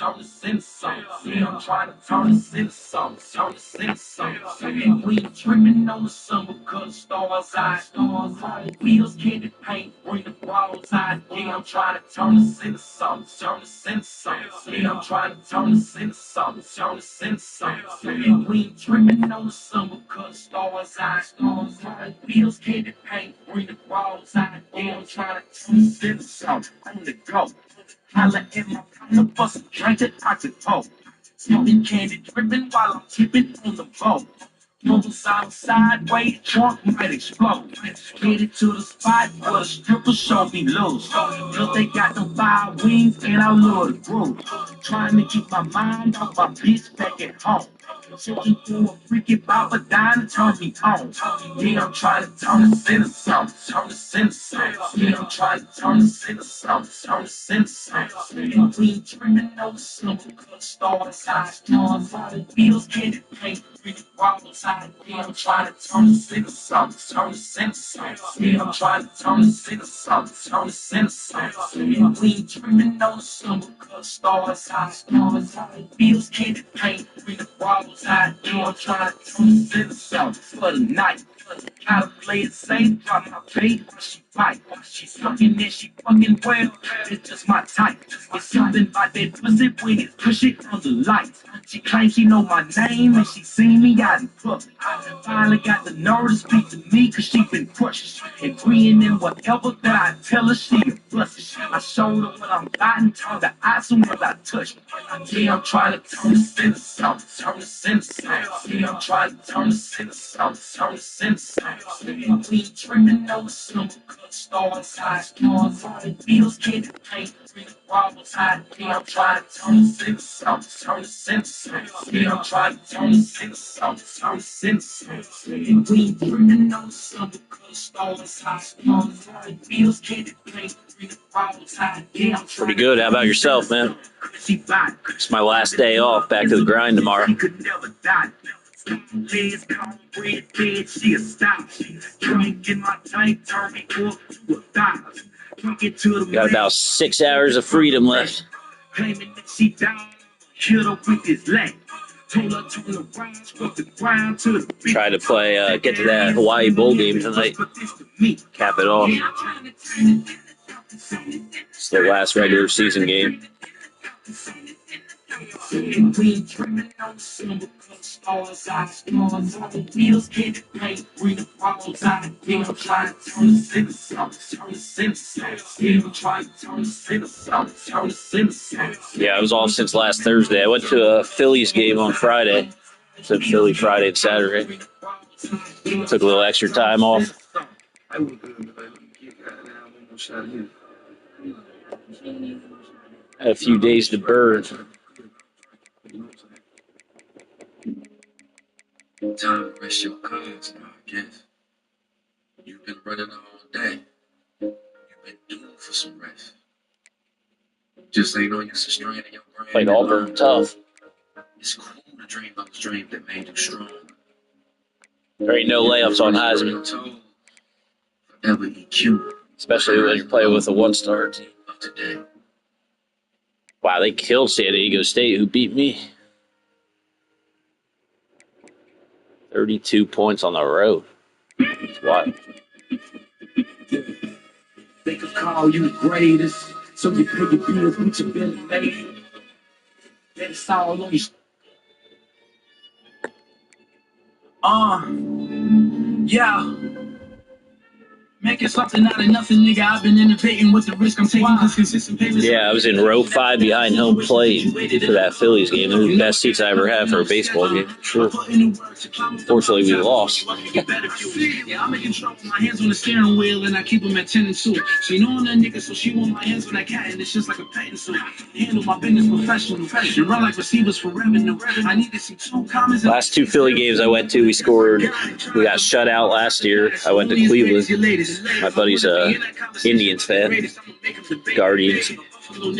turn this into something. Yeah, I'm trying to turn this into something. Turn this into something. And we ain't tripping on the summer cause stars out. Wheels, candy paint, bring the balls out. Yeah, I'm trying to turn this into something. Turn this into something. Yeah, I'm trying to turn this into something. Turn this into something. And we ain't tripping on the summer cause stars out. Wheels, candy paint, bring the balls out. Yeah, I'm trying to turn this into something. On the go. Holla in my pocket, bust a drink that I could talk. Smoking candy dripping while I'm tipping on the boat. Moving sideways, trunk might explode. Headed to the spot where the strippers show me loose. Cause they got them 5 wings and I love the groove. Trying to keep my mind off my bitch back at home. Searching for a freaky baba dying to turn me on. Yeah, I'm trying to turn this into something. Turn this into something. Yeah, I'm trying to turn this into something. Turn this into something. And we ain't dreaming no summer cause stars high. Wheels, candy paint, pretty walls high. Yeah, I'm trying to turn this into something. Turn this into something. Yeah, I'm trying to turn this into something. Turn this into something. And we ain't dreaming no summer cause stars high. Wheels, candy paint, pretty walls high. Yeah, I'm trying to turn this into something for the night. Gotta play it safe, drop my bait while she fight. She's fucking and she fucking well, it's just my type. It's something about that pussy when it push it on the lights. She claims she know my name and she seen me out in public. I finally got the nerve to speak to me cause she been crushed. Agreeing in whatever that I tell her she a bust. I showed her what I'm biting, turned the eyes soon as I touch her. Yeah, I'm trying to turn this into something, turn this into something. Yeah, I'm trying to turn this into something, turn this into something. We ain't tripping on the summer cause stars high. Wheels, candy paint, pretty walls high. Yeah, I'm trying to turn this into something, turn this into something. Yeah, I'm trying to turn this into something, turn this into something. We ain't tripping on the summer cause stars high. Wheels, candy paint, pretty walls high. Yeah, I'm Pretty good. How about yourself, man? It's my last day off. Back to the grind tomorrow. Legs, cornbread, dead, she a stop. Drink in my tank, turn me up to a thousand. Drink it to the Got about 6 hours of freedom left. claiming that she down, hit her with his leg. Told her to around, struck the ground to the beat. Try to play, get to that Hawaii Bowl game tonight. Cap it off. It's the last regular season game. We dreaming on summer cause stars out. Wheels, candy paint, bring the balls out. Yeah, I'm trying to turn this into something, turn this into something. Yeah, I'm trying to turn this into something, turn this into something. Yeah, I was off since last Thursday. I went to a Phillies game on Friday. It's a Philly Friday and Saturday. Took a little extra time off. Had a few days to burn. Time to rest your cards now, I guess. You've been running all day. You've been due for some rest. Just ain't no use of straining your brain. Played Auburn tough. It's cool to dream those dreams that made you strong. There ain't no layups on Heisman, Forever EQ especially when you're playing with a one-star team. of today. Wow, they killed San Diego State, who beat me. 32 points on the road. It's wild. They could call you the greatest, so you pay your bills with your belly made. That's all on you. Yeah. Making something out of nothing, nigga. I've been innovating with the risk I'm taking because consistent payments. Yeah, I was in row 5 behind home plate for that Phillies game. Those were the best seats I ever had for a baseball game. Sure. Fortunately, we lost. Yeah, I'm in control with my hands on the steering wheel and I keep them at 10 and 2. She know I'm that nigga, so she want my hands on that cat and it's just like a petting suit. Handle my business professional. And run like receivers for revenue. I need to see 2 comments. Last 2 Philly games I went to, we got shut out last year. I went to Cleveland. My buddy's a Indians fan. Guardians. Lost,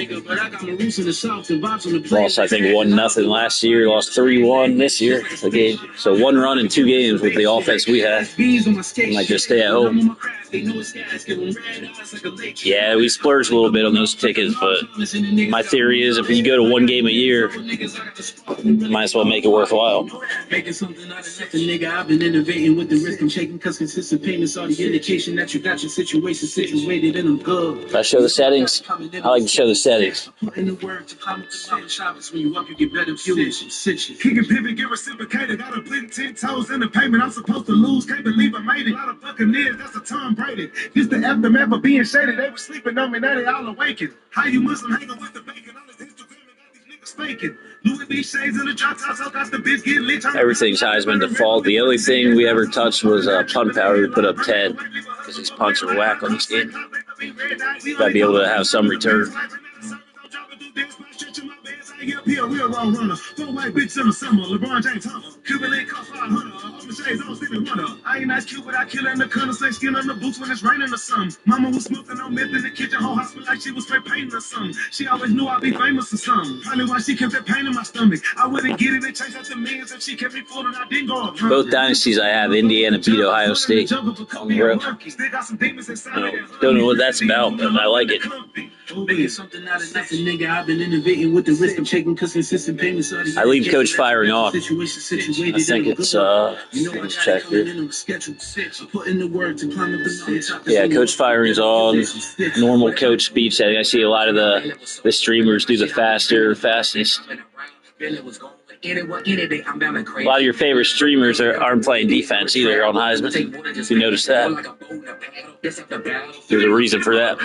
I think, 1-0 last year. Lost 3-1 this year. The game. So 1 run in 2 games with the offense we had. I might just stay at home. Yeah, we splurge a little bit on those tickets, but my theory is if you go to one game a year, might as well make it worthwhile. Making something out of nothing, nigga. I've been innovating with the risk I'm taking, cause consistent payments are the indication that you got your situation situated and I'm good. If I show the settings, I like to show the settings. In the word to climb up the mountain shoppers, when you up, you get better views. Kick and pivot, get reciprocated. Got a blink 10 toes in the payment. I'm supposed to lose, can't believe I made it. A lot of Buccaneers, that's a Tom Brady. This the aftermath of being shaded. They were sleeping on me, now they all awakened. How you Muslim hanging with the bacon on his Instagram and got these niggas faking. Louis V shades in the drop tops, I got the bitch get lit. Everything's Heisman default. The only thing we ever touched was punt power. We put up 10 because these punts are whack on this game. Gotta be able to have some return. Real raw runner. 4 white bitches in the summer. LeBron James Hummer. Cuban link cost 500. All the shades, I was sleeping wonder. I ain't nice cute, but I kill in the corner. Say skin on the boots when it's raining or something. Mama was smoking on meth in the kitchen. Whole hospital like she was straight painting or something. She always knew I'd be famous or something. Probably why she kept that pain in my stomach. I wouldn't get it and chase after millions if she kept me full and I didn't go up. Both dynasties I have, Indiana beat Ohio State on the road. Don't know what that's about, but I like it. Making something out of nothing, nigga. I've been innovating with the risk I'm taking, cause consistent payments are the I leave coach firing off. I think it's let's check here. Yeah, coach firing is on. Normal coach speech setting. I see a lot of the streamers do the fastest. A lot of your favorite streamers aren't playing defense either on Heisman. If you notice that, there's a reason for that.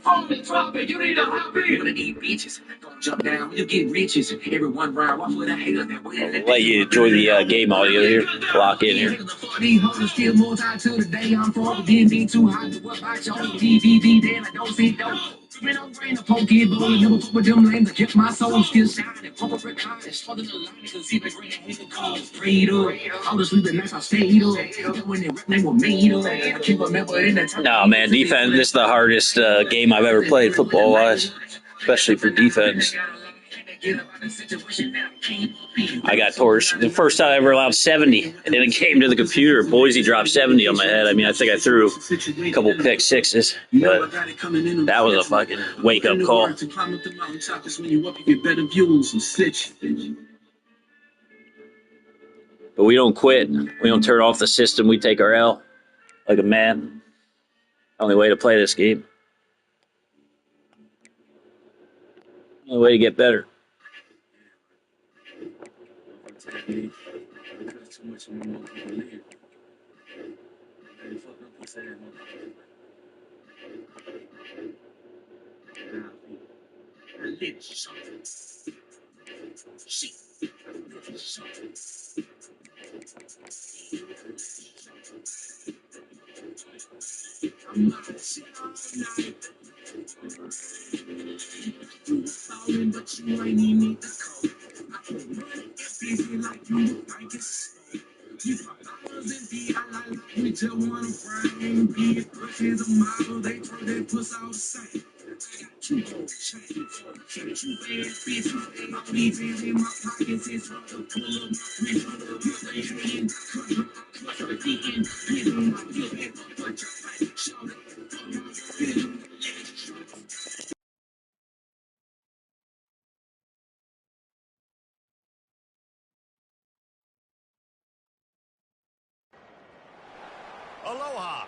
I'll let you enjoy the game audio here. Lock in here. No, man, defense, this is the hardest game I've ever played football-wise, especially for defense. I got torched. The first time I ever allowed 70, and then it came to the computer. Boise dropped 70 on my head. I mean, I think I threw a couple pick sixes, but that was a fucking wake-up call. But we don't quit. We don't turn off the system. We take our L like a man. Only way to play this game. Only way to get better. Aloha!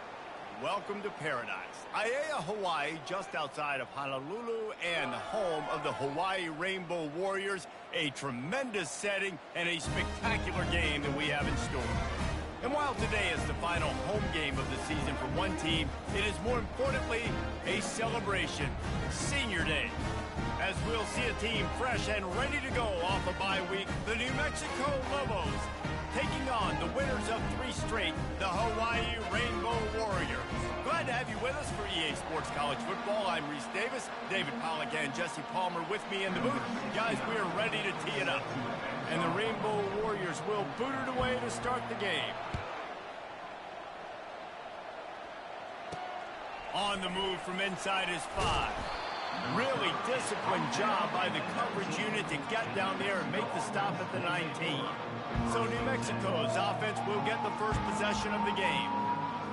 Welcome to paradise. Aiea, Hawaii, just outside of Honolulu and home of the Hawaii Rainbow Warriors. A tremendous setting and a spectacular game that we have in store. And while today is the final home game of the season for one team, it is more importantly a celebration, Senior Day. As we'll see a team fresh and ready to go off a bye week, the New Mexico Lobos taking on the winners of 3 straight, the Hawaii Rainbow Warriors. Glad to have you with us for EA Sports College Football. I'm Reese Davis, David Pollack and Jesse Palmer with me in the booth. Guys, we are ready to tee it up. And the Rainbow Warriors will boot it away to start the game. On the move from inside is 5. Really disciplined job by the coverage unit to get down there and make the stop at the 19. So New Mexico's offense will get the first possession of the game.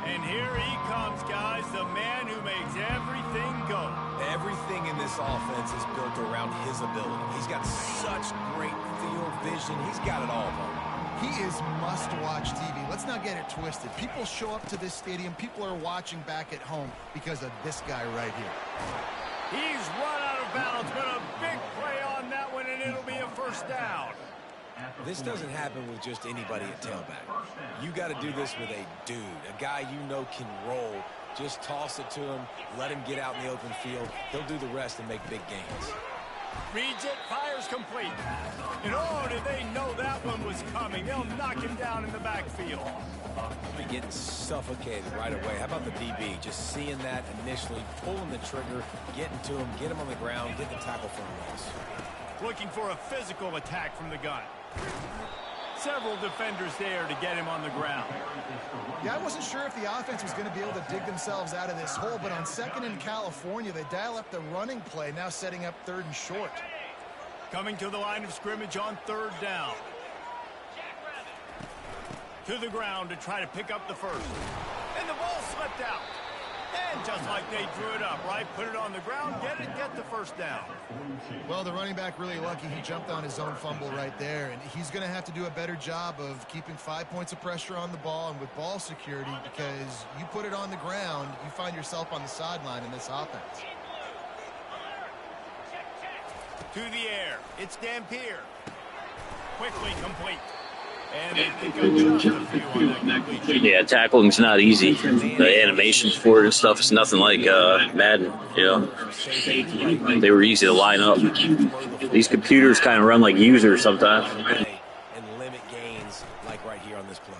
And here he comes, guys, the man who makes everything go. Everything in this offense is built around his ability. He's got such great field vision. He's got it all, though. He is must-watch TV. Let's not get it twisted. People show up to this stadium. People are watching back at home because of this guy right here. He's run out of bounds, but a big play on that one, and it'll be a first down. This doesn't happen with just anybody at tailback. You got to do this with a dude, a guy you know can roll. Just toss it to him, let him get out in the open field. He'll do the rest and make big gains. Reads it, fires complete. And oh, did they know that one was coming. They'll knock him down in the backfield. Be getting suffocated right away. How about the DB? Just seeing that initially, pulling the trigger, getting to him, get him on the ground, get the tackle for a loss. Looking for a physical attack from the gun. Several defenders there to get him on the ground. Yeah, I wasn't sure if the offense was going to be able to dig themselves out of this hole, but on second in California, they dial up the running play, now setting up third and short. Coming to the line of scrimmage on third down. To the ground to try to pick up the first. And the ball slipped out. And just like they drew it up, right? Put it on the ground, get the first down. Well, the running back really lucky. He jumped on his own fumble right there, and he's going to have to do a better job of keeping 5 points of pressure on the ball and with ball security, because you put it on the ground, you find yourself on the sideline in this offense. To the air, it's Dampier. Quickly complete. And they pick up just a few on that completion. Yeah, tackling's not easy. The animation for it and stuff is nothing like Madden. You know, they were easy to line up. These computers kind of run like users sometimes. And limit gains like right here on this play.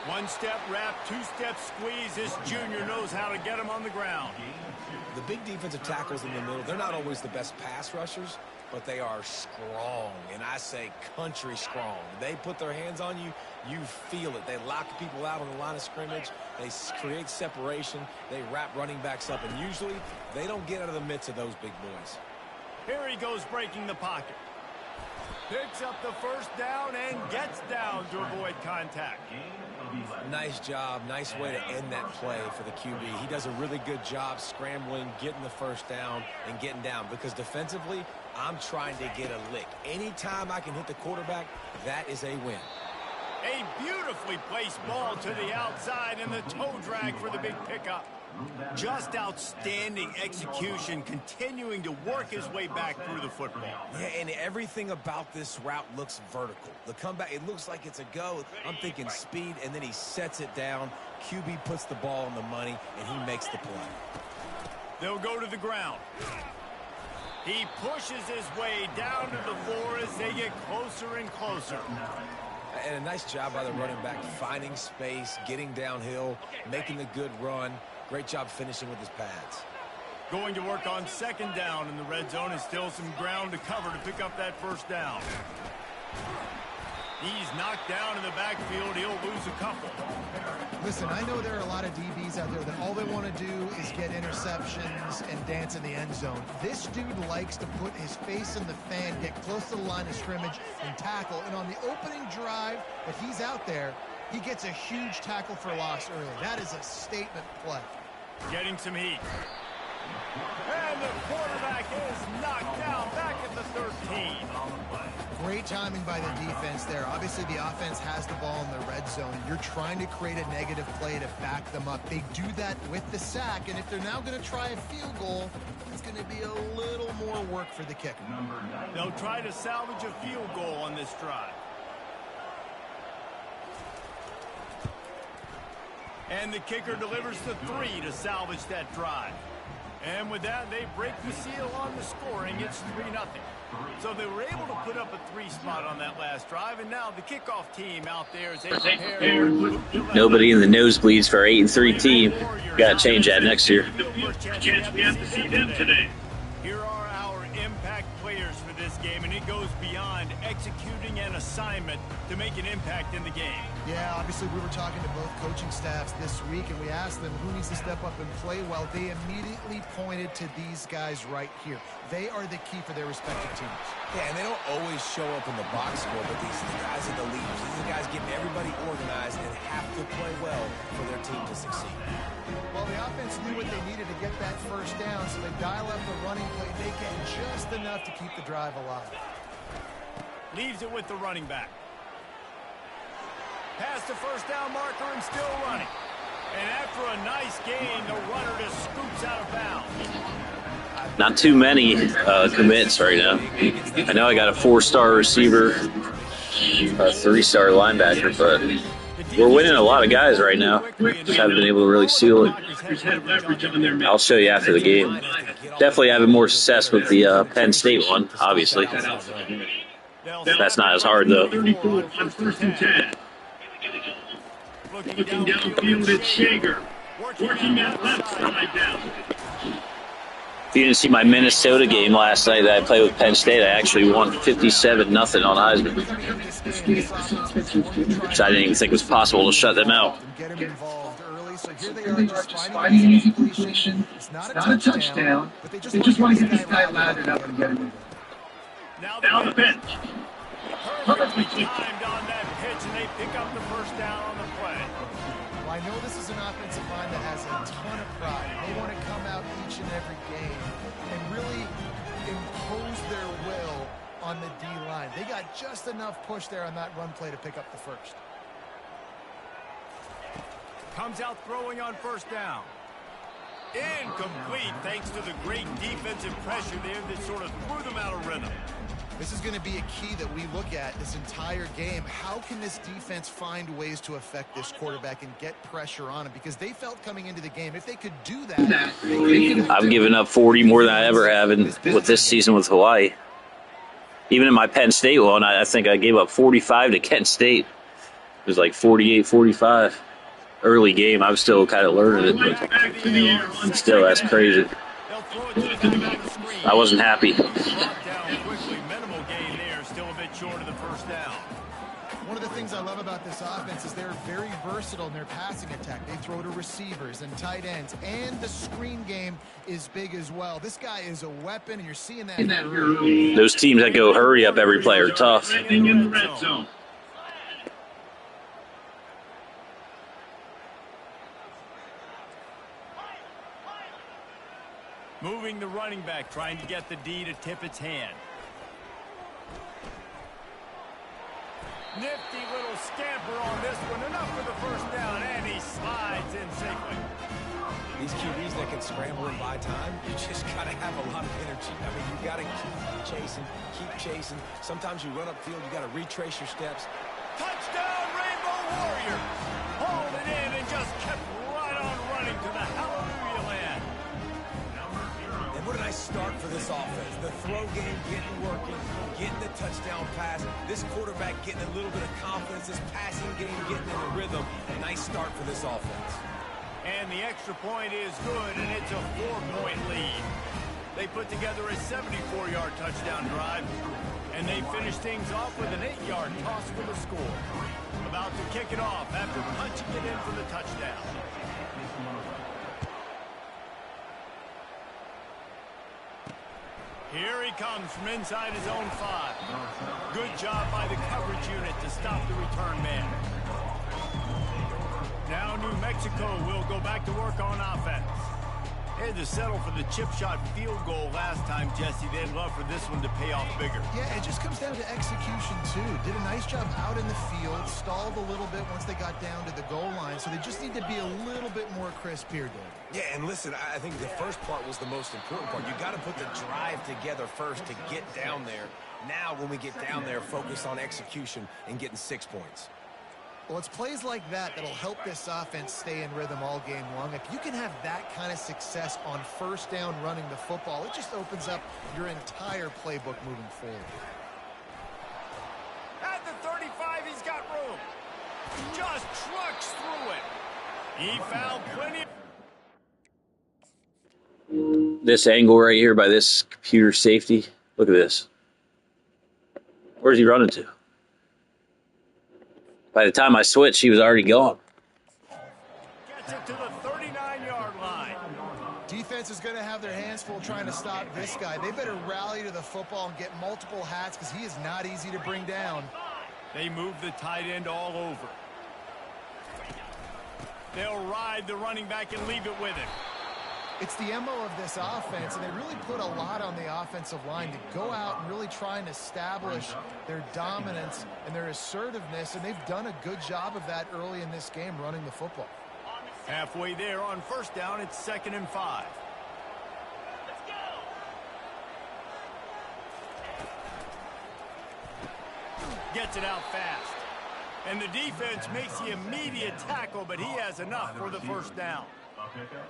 One-step wrap, two-step squeeze. This junior knows how to get him on the ground. The big defensive tackles in the middle, they're not always the best pass rushers, but they are strong, and I say country strong. They put their hands on you, you feel it. They lock people out on the line of scrimmage. They create separation. They wrap running backs up, and usually they don't get out of the midst of those big boys. Here he goes breaking the pocket. Picks up the first down and gets down to avoid contact. Nice job. Nice way to end that play for the QB. He does a really good job scrambling, getting the first down, and getting down. Because defensively, I'm trying to get a lick. Anytime I can hit the quarterback, that is a win. A beautifully placed ball to the outside and the toe drag for the big pickup. Just outstanding execution, continuing to work his way back through the football. Yeah, and everything about this route looks vertical. The comeback, it looks like it's a go. I'm thinking speed, and then he sets it down. QB puts the ball on the money, and he makes the play. They'll go to the ground. He pushes his way down to the floor as they get closer and closer. And a nice job by the running back, finding space, getting downhill, making a good run. Great job finishing with his pads. Going to work on second down in the red zone, and still some ground to cover to pick up that first down. He's knocked down in the backfield. He'll lose a couple. Listen, I know there are a lot of DBs out there that all they want to do is get interceptions and dance in the end zone. This dude likes to put his face in the fan, get close to the line of scrimmage, and tackle. And on the opening drive that he's out there, he gets a huge tackle for loss early. That is a statement play. Getting some heat. And the quarterback is knocked down back at the 13. Great timing by the defense there. Obviously, the offense has the ball in the red zone. You're trying to create a negative play to back them up. They do that with the sack, and if they're now going to try a field goal, it's going to be a little more work for the kicker. They'll try to salvage a field goal on this drive. And the kicker delivers the 3 to salvage that drive. And with that, they break the seal on the scoring. It's 3-0. So they were able to put up a 3 spot on that last drive, and now the kickoff team out there as they prepare. Nobody in the nosebleeds for our 8-3 team. Got to change that next year. Chance we have to see them today. Here are our impact players for this game, and it goes beyond executing an assignment to make an impact in the game. Yeah, obviously we were talking to both coaching staffs this week, and we asked them who needs to step up and play well. They immediately pointed to these guys right here. They are the key for their respective teams. Yeah, and they don't always show up in the box score, but these are the guys that the leaders. These are the guys getting everybody organized and have to play well for their team to succeed. Well, the offense knew what they needed to get that first down, so they dial up the running play. They get just enough to keep the drive alive. Leaves it with the running back. Past the first down marker and still running. And after a nice gain, the runner just scoops out of bounds. Not too many commits right now. I know I got a 4-star receiver, a 3-star linebacker, but we're winning a lot of guys right now. Just haven't been able to really seal it. I'll show you after the game. Definitely having more success with the Penn State one, obviously. That's not as hard, though. 34 on 1st and 10. Looking downfield at Shager. Working that left side down. If you didn't see my Minnesota game last night that I played with Penn State, I actually won 57-0 on Heisman, which I didn't even think was possible to shut them out. They're just finding an easy completion. It's not a touchdown, but they just want to get this guy lathered up and get him. Now the bench. Perfectly timed on that pitch, and they pick up the first down on the play. Well, I know this is an offensive line that has a ton of pride. They want to come out each and every game and really impose their will on the D-line. They got just enough push there on that run play to pick up the first. Comes out throwing on first down. Incomplete thanks to the great defensive pressure there that sort of threw them out of rhythm. This is going to be a key that we look at this entire game. How can this defense find ways to affect this quarterback and get pressure on him? Because they felt coming into the game, if they could do that, I've given up 40 more than I ever have with this season with Hawaii. Even in my Penn State one, I think I gave up 45 to Kent State. It was like 48-45. Early game, I was still kind of learning it, but still, that's crazy. I wasn't happy. One of the things I love about this offense is they're very versatile in their passing attack. They throw to receivers and tight ends, and the screen game is big as well. This guy is a weapon, and you're seeing that. Those teams that go hurry up every play are tough. In the red zone. Moving the running back, trying to get the D to tip its hand. Nifty little scamper on this one. Enough for the first down, and he slides in safely. These QBs that can scramble and buy time, you just got to have a lot of energy. I mean, you got to keep chasing. Sometimes you run upfield, you got to retrace your steps. Touchdown, Rainbow Warriors! Hauled it in and just kept right on running to the hallelujah land. And what a nice start for this offense. The throw game getting working, getting the touchdown pass. This quarterback getting a little bit of confidence. This passing game getting in a rhythm. Nice start for this offense. And the extra point is good, and it's a 4-point lead. They put together a 74-yard touchdown drive, and they finish things off with an 8-yard toss for the score. About to kick it off after punching it in for the touchdown. Here he comes from inside his own 5. Good job by the coverage unit to stop the return man. Now New Mexico will go back to work on offense. They had to settle for the chip shot field goal last time, Jesse. They'd love for this one to pay off bigger. Yeah, it just comes down to execution, too. Did a nice job out in the field, stalled a little bit once they got down to the goal line, so they just need to be a little bit more crisp here, Dave. Yeah, and listen, I think the first part was the most important part. You got to put the drive together first to get down there. Now, when we get down there, focus on execution and getting 6 points. Well, it's plays like that that'll help this offense stay in rhythm all game long. If you can have that kind of success on first down running the football, it just opens up your entire playbook moving forward. At the 35, he's got room. Just trucks through it. He found plenty. this angle right here by this computer safety. Look at this. Where's he running to? By the time I switched, he was already gone. Gets it to the 39-yard line. Defense is going to have their hands full trying to stop this guy. They better rally to the football and get multiple hats because he is not easy to bring down. They move the tight end all over. They'll ride the running back and leave it with him. It's the MO of this offense, and they really put a lot on the offensive line to go out and really try and establish their dominance and their assertiveness, and they've done a good job of that early in this game running the football. Halfway there on first down, it's 2nd and 5. Gets it out fast. And the defense makes the immediate tackle, but he has enough for the first down.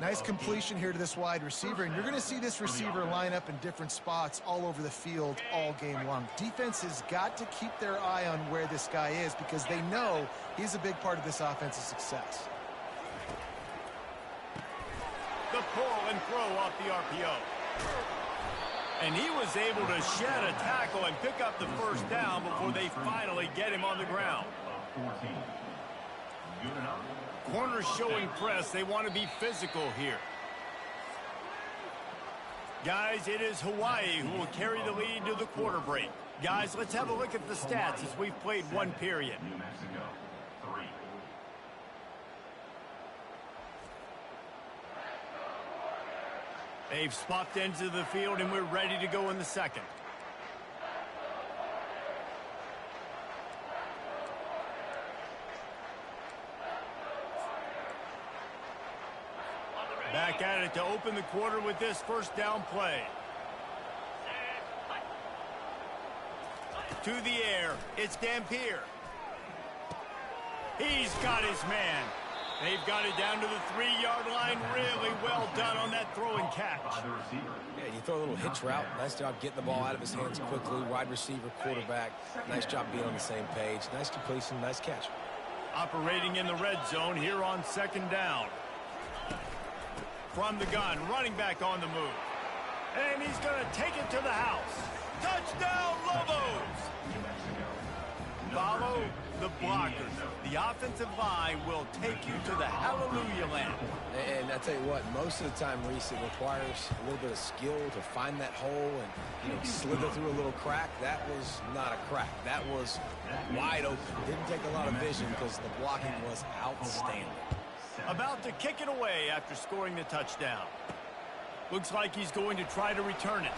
Nice completion here to this wide receiver, and you're going to see this receiver line up in different spots all over the field all game long. Defense has got to keep their eye on where this guy is because they know he's a big part of this offense's success. The pull and throw off the RPO. And he was able to shed a tackle and pick up the first down before they finally get him on the ground. Corners showing press. They want to be physical here. Guys, it is Hawaii who will carry the lead to the quarter break. Guys, let's have a look at the stats as we've played one period. They've swapped ends of the field, and we're ready to go in the second. Back at it to open the quarter with this first down play. To the air, it's Dampier. He's got his man. They've got it down to the 3-yard line. Really well done on that throw and catch. Yeah, you throw a little hitch route. Nice job getting the ball out of his hands quickly. Wide receiver, quarterback. Nice job being on the same page. Nice completion, nice catch. Operating in the red zone here on 2nd down. From the gun, running back on the move. And he's going to take it to the house. Touchdown, Lobos! Follow the blockers. The offensive line will take you to the hallelujah land. And I tell you what, most of the time, Reese, it requires a little bit of skill to find that hole and slither through a little crack. That was not a crack. That was wide open. Didn't take a lot of vision because the blocking was outstanding. About to kick it away after scoring the touchdown. Looks like he's going to try to return it.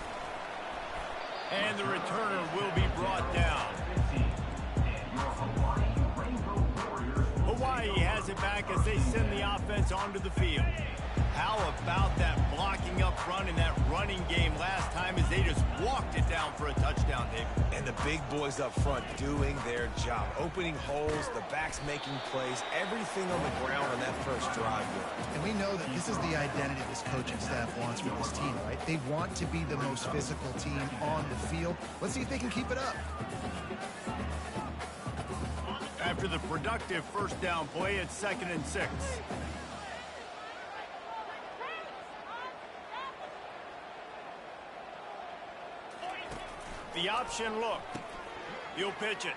And the returner will be brought down. Hawaii has it back as they send the offense onto the field. How about that blocking up front in that running game last time as they just walked it down for a touchdown, David? And the big boys up front doing their job. Opening holes, the backs making plays, everything on the ground on that first drive. And we know that this is the identity this coaching staff wants for this team, right? They want to be the most physical team on the field. Let's see if they can keep it up. After the productive first down play, it's 2nd and 6. The option look. He'll pitch it.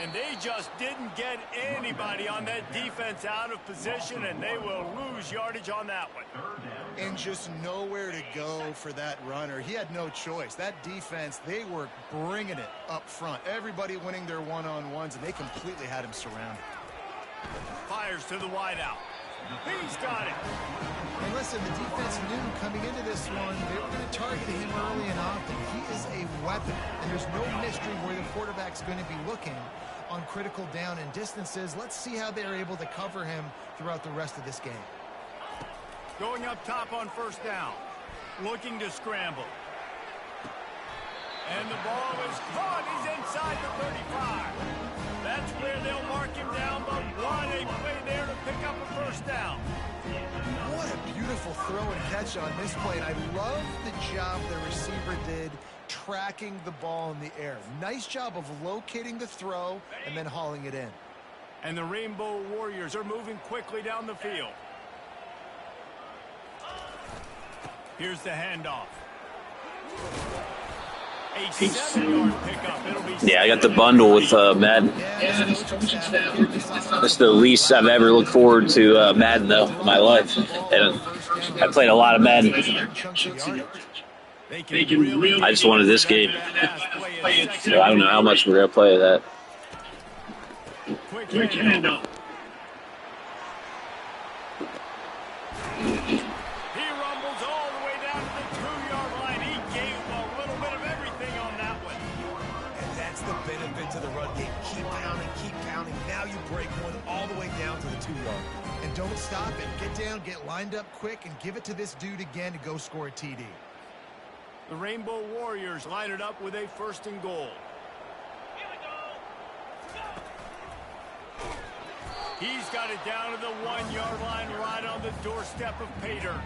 And they just didn't get anybody on that defense out of position, and they will lose yardage on that one. And just nowhere to go for that runner. He had no choice. That defense, they were bringing it up front. Everybody winning their one-on-ones, and they completely had him surrounded. Fires to the wideout. He's got it. And listen, the defense knew coming into this one, they were going to target him early and often. He is a weapon, and there's no mystery where the quarterback's going to be looking on critical down and distances. Let's see how they're able to cover him throughout the rest of this game. Going up top on first down. Looking to scramble. And the ball is caught. He's inside the 35. That's where they'll mark him down, but what a play there to pick up a first down. What a beautiful throw and catch on this play. And I love the job the receiver did tracking the ball in the air. Nice job of locating the throw and then hauling it in. And the Rainbow Warriors are moving quickly down the field. Here's the handoff. A 7-yard pickup. It'll be Yeah, I got the bundle with Madden. That's the least I've ever looked forward to Madden, though, in my life. And I played a lot of Madden. I just wanted this game. So I don't know how much we're going to play of that. Quick handoff. He rumbles all the way down to the 2-yard line. He gave a little bit of everything on that one. And that's the benefit to the run game. Keep pounding. Now you break one all the way down to the 2-yard. And don't stop it. Get down, get lined up quick, and give it to this dude again to go score a TD. The Rainbow Warriors line it up with a 1st and goal. He's got it down to the 1-yard line, right on the doorstep of Pater.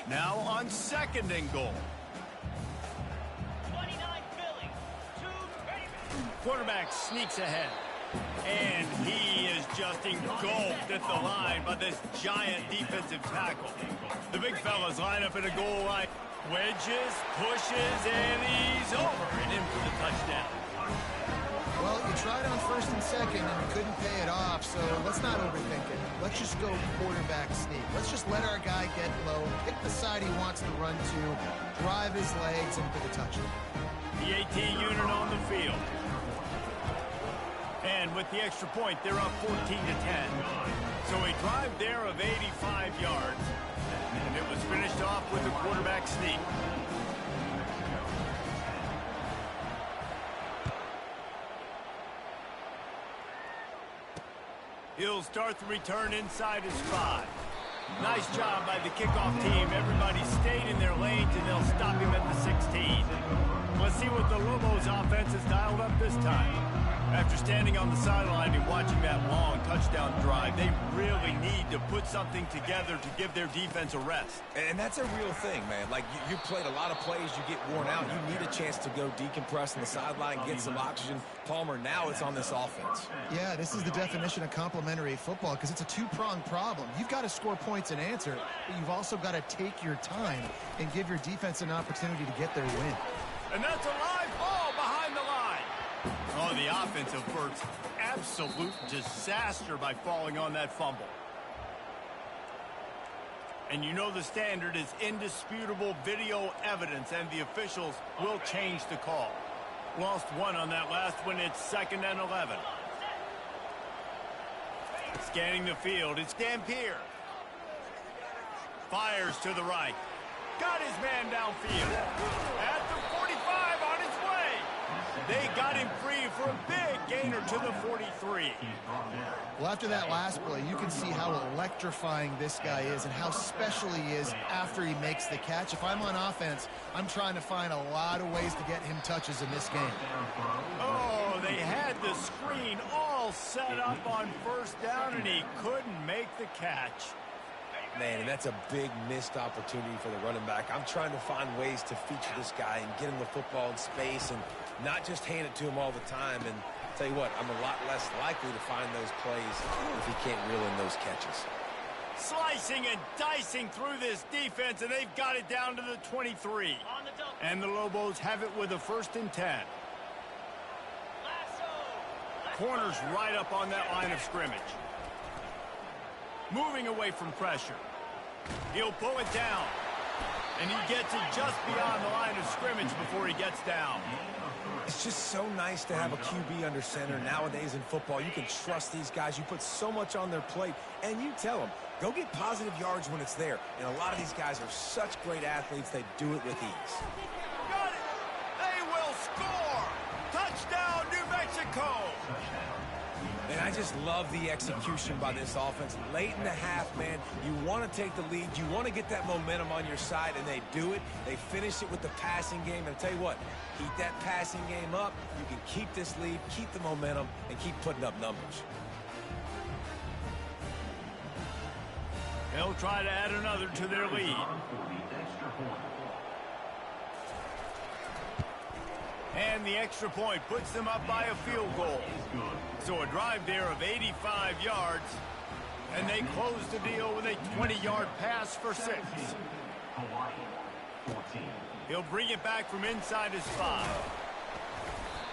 Now on 2nd and goal. Quarterback sneaks ahead. And he is just engulfed at the line by this giant defensive tackle. The big fellas line up in a goal line. Wedges, pushes, and he's over and in for the touchdown. Well, you tried on 1st and 2nd, and you couldn't pay it off, so let's not overthink it. Let's just go quarterback sneak. Let's just let our guy get low, pick the side he wants to run to, drive his legs, and pick a touchdown. The AT unit on the field. And with the extra point, they're up 14-10. So a drive there of 85 yards. And it was finished off with a quarterback sneak. He'll start the return inside his 5. Nice job by the kickoff team. Everybody stayed in their lanes, and they'll stop him at the 16. Let's see what the Lobos offense has dialed up this time. After standing on the sideline and watching that long touchdown drive, they really need to put something together to give their defense a rest. And that's a real thing, man. Like, you played a lot of plays, you get worn out. You need a chance to go decompress on the sideline, get some oxygen. Palmer, now it's on this offense. Yeah, this is the definition of complementary football because it's a two-pronged problem. You've got to score points and answer, but you've also got to take your time and give your defense an opportunity to get their win. And that's a live ball behind the line. Oh, the offensive Bert's absolute disaster by falling on that fumble. And you know the standard is indisputable video evidence, and the officials will change the call. Lost one on that last one. It's 2nd and 11. Scanning the field, it's Dampier. Fires to the right. Got his man downfield. At the 45 on his way. They got him free for a big gainer to the 43. Well, after that last play, you can see how electrifying this guy is and how special he is after he makes the catch. If I'm on offense, I'm trying to find a lot of ways to get him touches in this game. Oh, they had the screen all set up on 1st down, and he couldn't make the catch. Man, and that's a big missed opportunity for the running back. I'm trying to find ways to feature this guy and get him the football in space and not just hand it to him all the time. And tell you what, I'm a lot less likely to find those plays if he can't reel in those catches. Slicing and dicing through this defense, and they've got it down to the 23. And the Lobos have it with a 1st and 10. Corners right up on that line of scrimmage. Moving away from pressure. He'll pull it down. And he gets it just beyond the line of scrimmage before he gets down. It's just so nice to have a QB under center. Nowadays in football, you can trust these guys. You put so much on their plate, and you tell them, go get positive yards when it's there. And a lot of these guys are such great athletes, they do it with ease. Got it! They will score! Touchdown, New Mexico! And I just love the execution by this offense. Late in the half, man, you want to take the lead. You want to get that momentum on your side, and they do it. They finish it with the passing game. And I'll tell you what, keep that passing game up. You can keep this lead, keep the momentum, and keep putting up numbers. They'll try to add another to their lead. And the extra point puts them up by a field goal. So a drive there of 85 yards. And they close the deal with a 20-yard pass for 6. He'll bring it back from inside his 5.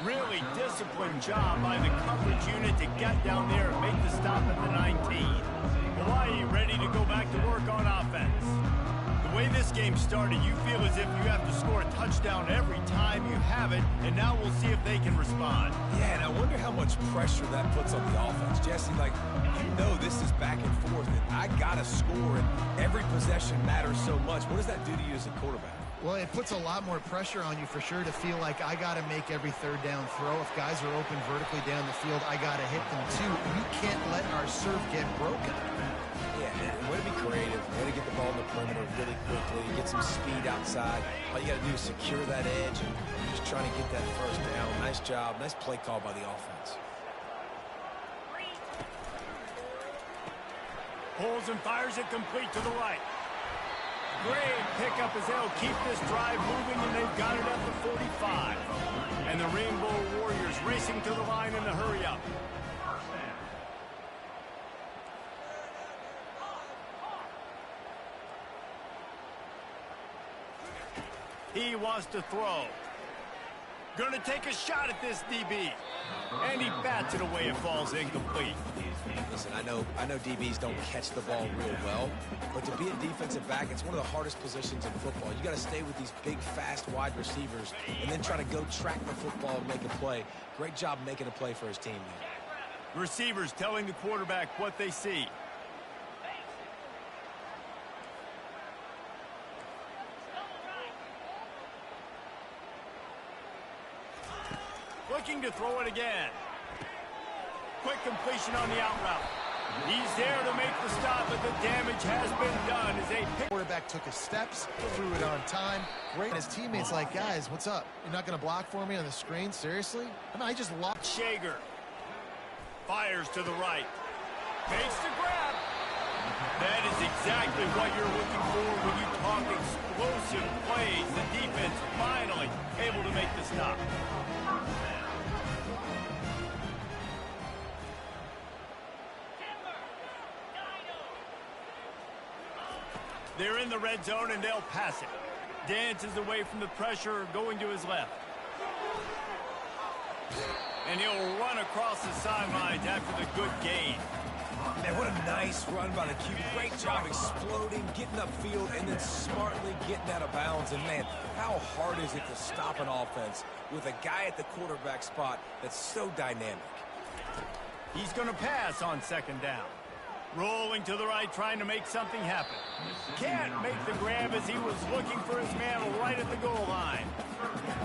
Really disciplined job by the coverage unit to get down there and make the stop at the 19. Hawaii ready to go back to work on offense. The way this game started, you feel as if you have to score a touchdown every time you have it, and now we'll see if they can respond. Yeah, and I wonder how much pressure that puts on the offense. Jesse, like, you know this is back and forth, and I got to score, and every possession matters so much. What does that do to you as a quarterback? Well, it puts a lot more pressure on you for sure to feel like I got to make every third down throw. If guys are open vertically down the field, I got to hit them too. We can't let our serve get broken. Yeah, and way to be creative, way to get the ball in the perimeter really quickly, get some speed outside. All you got to do is secure that edge and just trying to get that first down. Nice job, nice play call by the offense. Pulls and fires it complete to the right. Great pickup as they'll keep this drive moving, and they've got it at the 45. And the Rainbow Warriors racing to the line in a hurry-up. He wants to throw. Gonna take a shot at this DB. And he bats it away. It falls incomplete. Listen, I know DBs don't catch the ball real well, but to be a defensive back, it's one of the hardest positions in football. You got to stay with these big, fast, wide receivers and then try to go track the football and make a play. Great job making a play for his team there. Receivers telling the quarterback what they see. Looking to throw it again. Quick completion on the out route. He's there to make the stop, but the damage has been done as they pick. Quarterback took his steps, threw it on time. Great. And his teammates like, guys, what's up? You're not going to block for me on the screen? Seriously? I mean, I just lost. Shager fires to the right. Makes the grab. That is exactly what you're looking for when you talk explosive plays. The defense finally able to make the stop. They're in the red zone, and they'll pass it. Dances away from the pressure, going to his left. And he'll run across the sidelines after the good gain. Man, what a nice run by the QB. Great job exploding, getting upfield, and then smartly getting out of bounds. And, man, how hard is it to stop an offense with a guy at the quarterback spot that's so dynamic? He's going to pass on second down. Rolling to the right, trying to make something happen. Can't make the grab as he was looking for his man right at the goal line.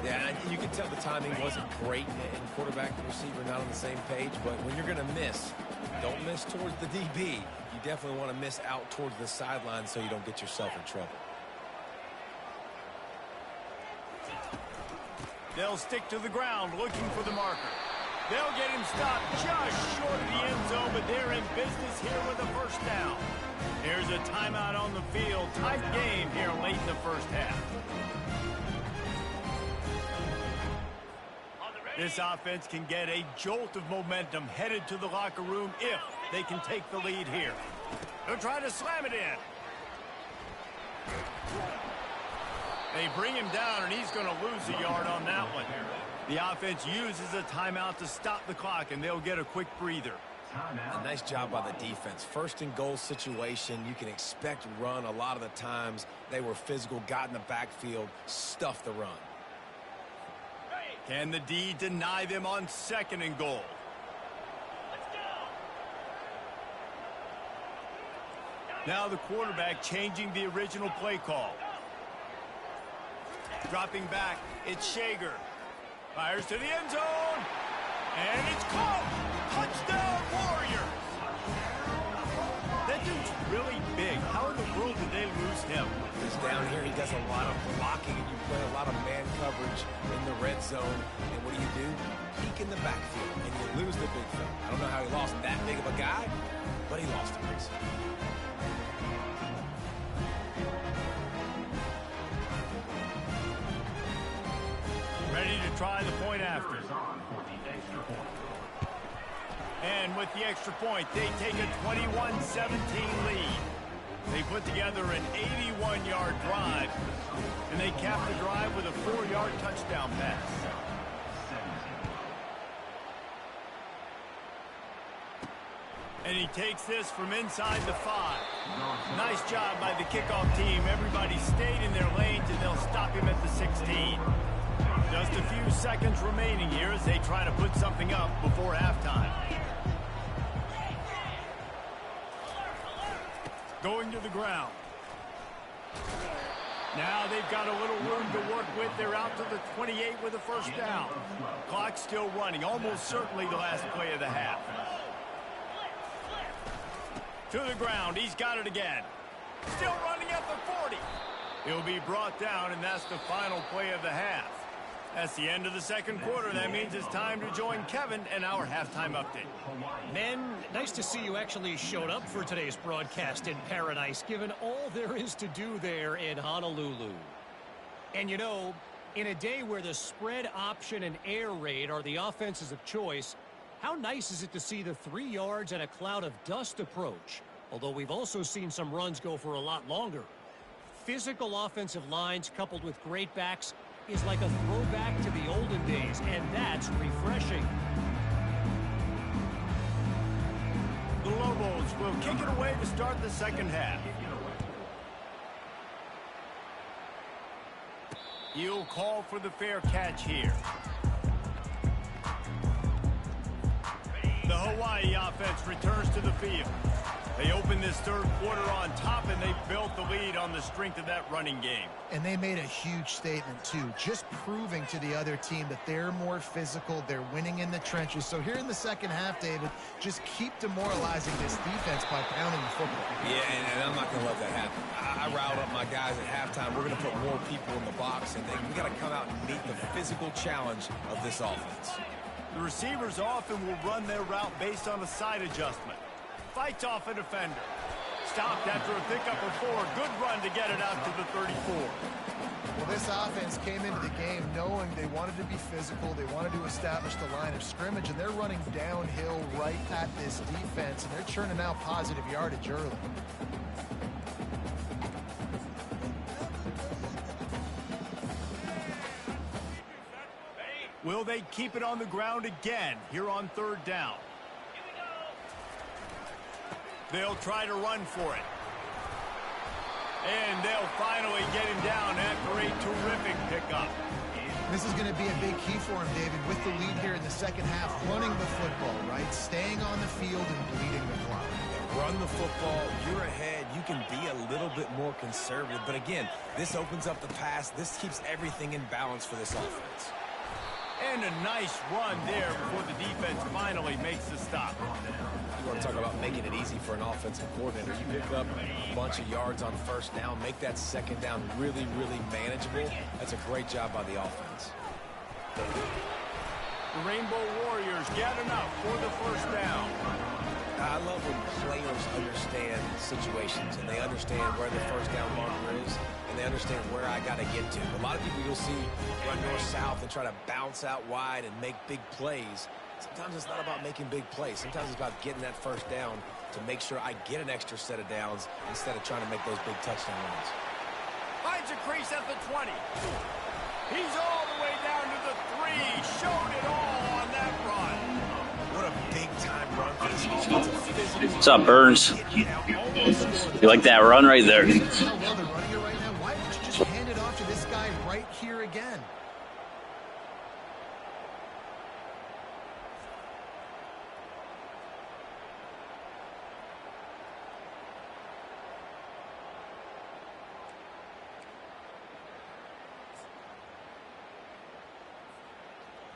Yeah, you can tell the timing wasn't great, and quarterback and receiver not on the same page, but when you're going to miss, don't miss towards the DB. You definitely want to miss out towards the sideline so you don't get yourself in trouble. They'll stick to the ground looking for the marker. They'll get him stopped just short of the end zone, but they're in business here with a first down. There's a timeout on the field. Tight game here late in the first half. This offense can get a jolt of momentum headed to the locker room if they can take the lead here. They'll try to slam it in. They bring him down, and he's going to lose a yard on that one. The offense uses a timeout to stop the clock, and they'll get a quick breather. A nice job by the defense. First and goal situation, you can expect run a lot of the times. They were physical, got in the backfield, stuffed the run. Can the D deny them on second and goal? Now the quarterback changing the original play call. Dropping back, it's Shager. Fires to the end zone. And it's caught. Touchdown, Warriors. That dude's really big. How in the world did they lose him? He's down here. He does a lot of blocking, and you play a lot of man coverage in the red zone. And what do? Peek in the backfield, and you lose the big fella. I don't know how he lost that big of a guy, but he lost him. Ready to try the point after. And with the extra point, they take a 21-17 lead. They put together an 81-yard drive, and they cap the drive with a 4-yard touchdown pass. And he takes this from inside the 5. Nice job by the kickoff team. Everybody stayed in their lanes, and they'll stop him at the 16. Just a few seconds remaining here as they try to put something up before halftime. Going to the ground. Now they've got a little room to work with. They're out to the 28 with a first down. Clock's still running. Almost certainly the last play of the half. To the ground. He's got it again. Still running at the 40. He'll be brought down, and that's the final play of the half. That's the end of the second quarter. That means it's time to join Kevin and our halftime update. Men, nice to see you actually showed up for today's broadcast in paradise, given all there is to do there in Honolulu. And you know, in a day where the spread option and air raid are the offenses of choice, how nice is it to see the 3 yards and a cloud of dust approach? Although we've also seen some runs go for a lot longer. Physical offensive lines coupled with great backs is like a throwback to the olden days, and that's refreshing. The Lobos will kick it away to start the second half. He'll call for the fair catch here. The Hawaii offense returns to the field. They open this third quarter on top, and they built the lead on the strength of that running game. And they made a huge statement, too, just proving to the other team that they're more physical, they're winning in the trenches. So here in the second half, David, just keep demoralizing this defense by pounding the football. Yeah, and I'm not going to let that happen. I riled up my guys at halftime. We're going to put more people in the box, and we got to come out and meet the physical challenge of this offense. The receivers often will run their route based on a side adjustment. Fights off a defender. Stopped after a pickup of 4. Good run to get it out to the 34. Well, this offense came into the game knowing they wanted to be physical, they wanted to establish the line of scrimmage, and they're running downhill right at this defense, and they're churning out positive yardage early. Will they keep it on the ground again here on third down? They'll try to run for it. And they'll finally get him down after a terrific pickup. This is going to be a big key for him, David, with the lead here in the second half, running the football, right? Staying on the field and bleeding the clock. Run the football, you're ahead, you can be a little bit more conservative. But again, this opens up the pass. This keeps everything in balance for this offense. And a nice run there before the defense finally makes the stop. You want to talk about making it easy for an offensive coordinator. You pick up a bunch of yards on first down, make that second down really, really manageable. That's a great job by the offense. The Rainbow Warriors get enough for the first down. I love when players understand situations and they understand where the first down marker is and they understand where I got to get to. A lot of people you'll see run north-south and try to bounce out wide and make big plays. Sometimes it's not about making big plays. Sometimes it's about getting that first down to make sure I get an extra set of downs instead of trying to make those big touchdown runs. Finds a crease at the 20. He's all the way down to the 3. Showed it all on that run. What a big-time run for this offense. What's up, Burns? You like that run right there? How well they're running it right now. Why don't you just hand it off to this guy right here again?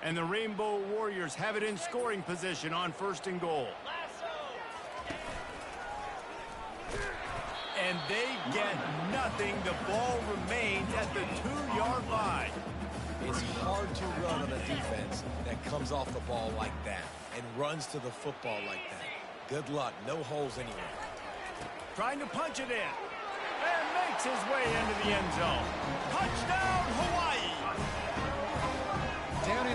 And the Rainbow Warriors have it in scoring position on first and goal. And they get nothing. The ball remains at the 2-yard line. It's hard to run on a defense that comes off the ball like that and runs to the football like that. Good luck. No holes anywhere. Trying to punch it in. And makes his way into the end zone. Touchdown, Hawaii!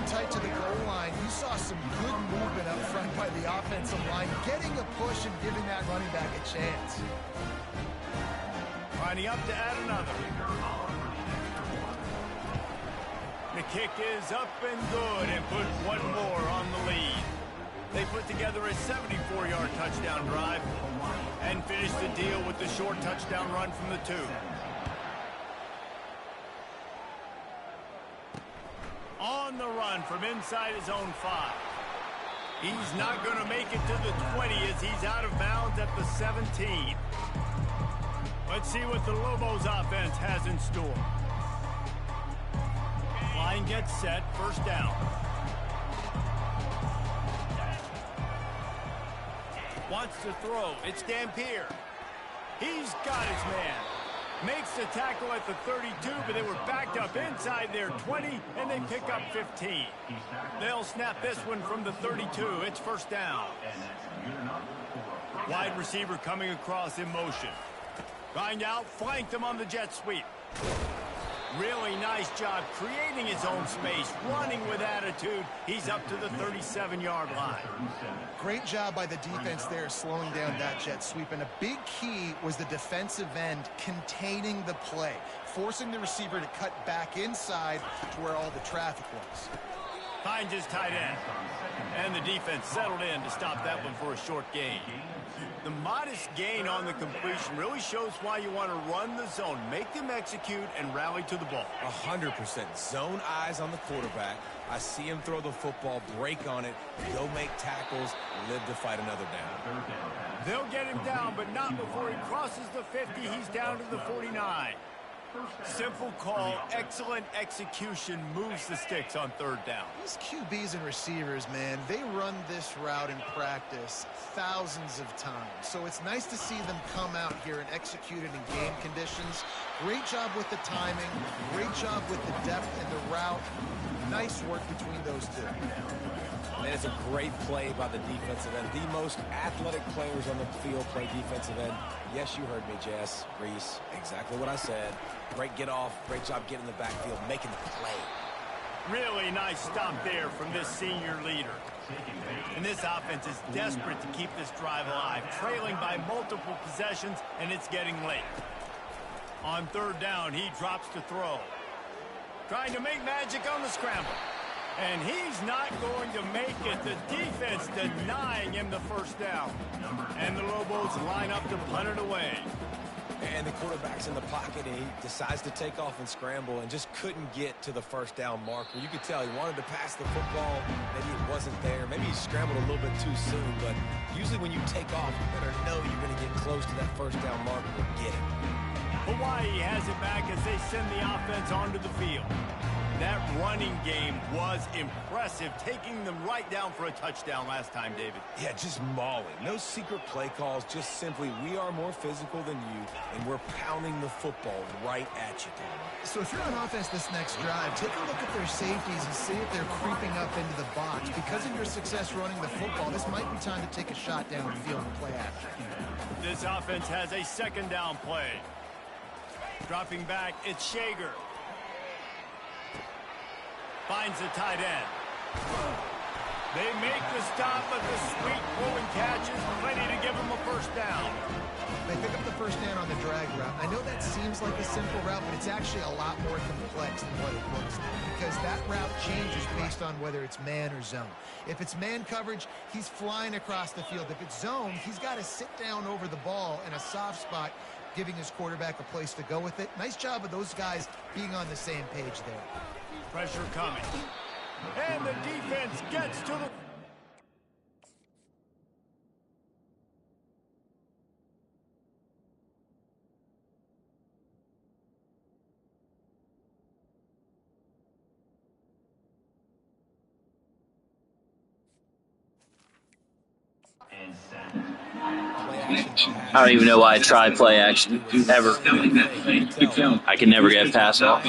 tight to the goal line. You saw some good movement up front by the offensive line, getting a push and giving that running back a chance. Lining up to add another. The kick is up and good and put one more on the lead. They put together a 74-yard touchdown drive and finish the deal with the short touchdown run from the 2. On the run from inside his own 5. He's not going to make it to the 20 as he's out of bounds at the 17. Let's see what the Lobos offense has in store. Line gets set, first down. Wants to throw. It's Dampier. He's got his man. Makes the tackle at the 32, but they were backed up inside their 20, and they pick up 15. They'll snap this one from the 32. It's first down. Wide receiver coming across in motion. Find out, flanked him on the jet sweep. Really nice job creating his own space, running with attitude. He's up to the 37-yard line. Great job by the defense there, slowing down that jet sweep. And a big key was the defensive end containing the play, forcing the receiver to cut back inside to where all the traffic was. Finds his tight end. And the defense settled in to stop that one for a short gain. The modest gain on the completion really shows why you want to run the zone, make them execute, and rally to the ball. 100%. Zone eyes on the quarterback. I see him throw the football, break on it, go make tackles, live to fight another down. They'll get him down, but not before he crosses the 50. He's down to the 49. Simple call, excellent execution, moves the sticks on third down. These QBs and receivers, man, they run this route in practice thousands of times. So it's nice to see them come out here and execute it in game conditions. Great job with the timing, great job with the depth and the route. Nice work between those two. And it's a great play by the defensive end. The most athletic players on the field play defensive end. Yes, you heard me, Jess, Reese. Exactly what I said. Great get off. Great job getting in the backfield, making the play. Really nice stop there from this senior leader. And this offense is desperate to keep this drive alive, trailing by multiple possessions, and it's getting late. On third down, he drops to throw. Trying to make magic on the scramble. And he's not going to make it. The defense denying him the first down. And the Lobos line up to punt it away. And the quarterback's in the pocket, and he decides to take off and scramble and just couldn't get to the first down marker. You could tell he wanted to pass the football. Maybe it wasn't there. Maybe he scrambled a little bit too soon. But usually when you take off, you better know you're going to get close to that first down marker or get it. Hawaii has it back as they send the offense onto the field. That running game was impressive, taking them right down for a touchdown last time, David. Yeah, just mauling. No secret play calls, just simply we are more physical than you, and we're pounding the football right at you, Tom. So if you're on offense this next drive, take a look at their safeties and see if they're creeping up into the box. Because of your success running the football, this might be time to take a shot downfield and play action. This offense has a second down play. Dropping back, it's Shager. Finds the tight end. They make the stop, but the sweet throwing catch is plenty to give them a first down. They pick up the first down on the drag route. I know that seems like a simple route, but it's actually a lot more complex than what it looks like, because that route changes based on whether it's man or zone. If it's man coverage, he's flying across the field. If it's zone, he's got to sit down over the ball in a soft spot, giving his quarterback a place to go with it. Nice job of those guys being on the same page there. Pressure coming. And the defense gets to the... I don't even know why I try play action ever. I can never get past that.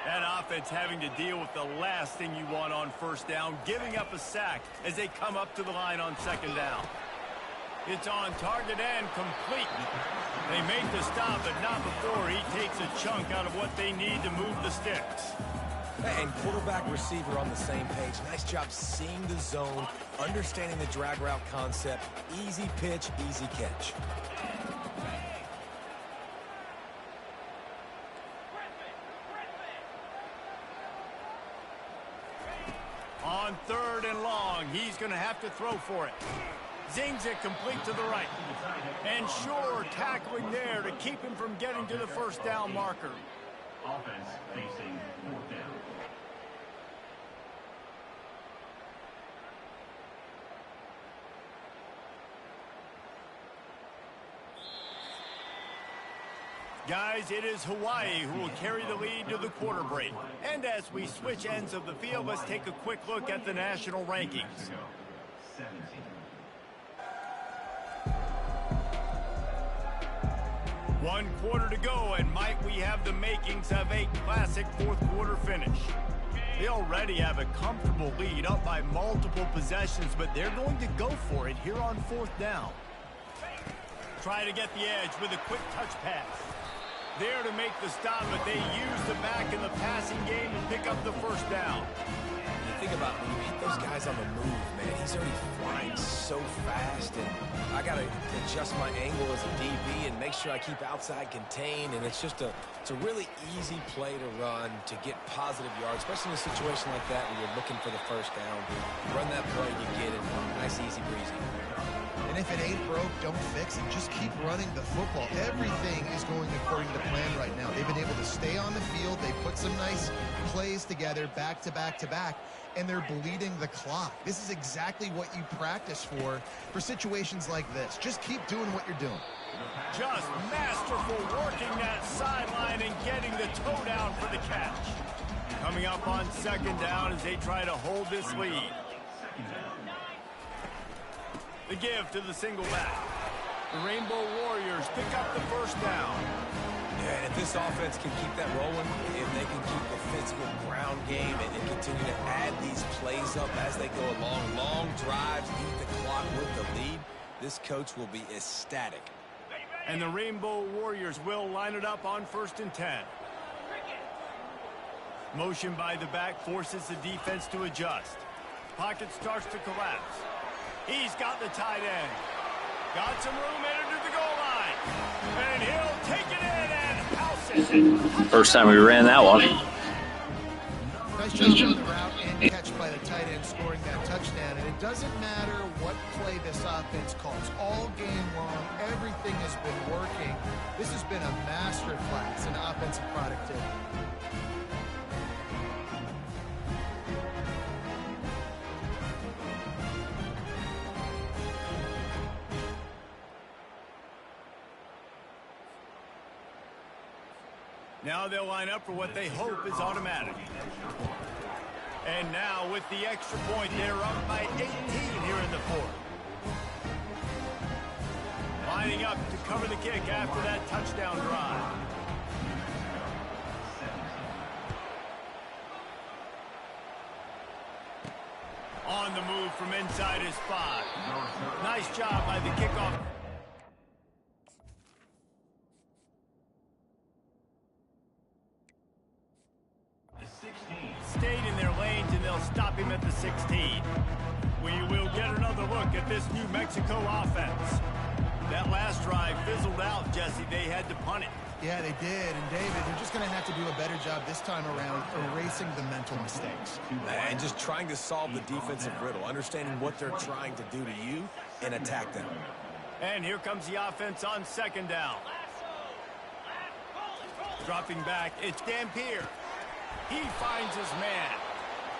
That offense having to deal with the last thing you want on first down, giving up a sack as they come up to the line on second down. It's on target and complete. They make the stop, but not before he takes a chunk out of what they need to move the sticks. And quarterback, receiver on the same page. Nice job seeing the zone, understanding the drag route concept. Easy pitch, easy catch. On 3rd and long, he's going to have to throw for it. Zings it complete to the right. And sure, tackling there to keep him from getting to the first down marker. Offense facing 4th down. Guys, it is Hawaii who will carry the lead to the quarter break. And as we switch ends of the field, let's take a quick look at the national rankings. 17. One quarter to go, and might we have the makings of a classic fourth quarter finish. They already have a comfortable lead, up by multiple possessions, but they're going to go for it here on 4th down. Try to get the edge with a quick touch pass. There to make the stop, but they use the back in the passing game to pick up the first down. You think about when you hit those guys on the move, man, he's already flying so fast, and I got to adjust my angle as a DB and make sure I keep outside contained, and it's a really easy play to run to get positive yards, especially in a situation like that where you're looking for the first down. Run that play, you get it. Nice, easy breezy. And if it ain't broke, don't fix it. Just keep running the football. Everything is going according to plan right now. They've been able to stay on the field. They put some nice plays together back to back to back, and they're bleeding the clock. This is exactly what you practice for situations like this. Just keep doing what you're doing. Just masterful working that sideline and getting the toe down for the catch. Coming up on 2nd down as they try to hold this lead. The give to the single back. The Rainbow Warriors pick up the first down. Yeah, and if this offense can keep that rolling, if they can keep the physical ground game and continue to add these plays up as they go along, long drives, eat the clock with the lead, this coach will be ecstatic. And the Rainbow Warriors will line it up on 1st and 10. Motion by the back forces the defense to adjust. Pocket starts to collapse. He's got the tight end. Got some room into the goal line. And he'll take it in and house it. First time we ran that one. Nice job on the route and catch by the tight end scoring that touchdown. And it doesn't matter what play this offense calls. All game long, everything has been working. This has been a master class in offensive productivity. Now they'll line up for what they hope is automatic. And now with the extra point, they're up by 18 here in the 4th. Lining up to cover the kick after that touchdown drive. On the move from inside his 5. Nice job by the kickoff. Stayed in their lanes, and they'll stop him at the 16. We will get another look at this New Mexico offense. That last drive fizzled out, Jesse. They had to punt it. Yeah, they did. And, David, they're just going to have to do a better job this time around erasing the mental mistakes. And just trying to solve the defensive riddle, understanding what they're trying to do to you and attack them. And here comes the offense on 2nd down. Dropping back, it's Dampier. He finds his man,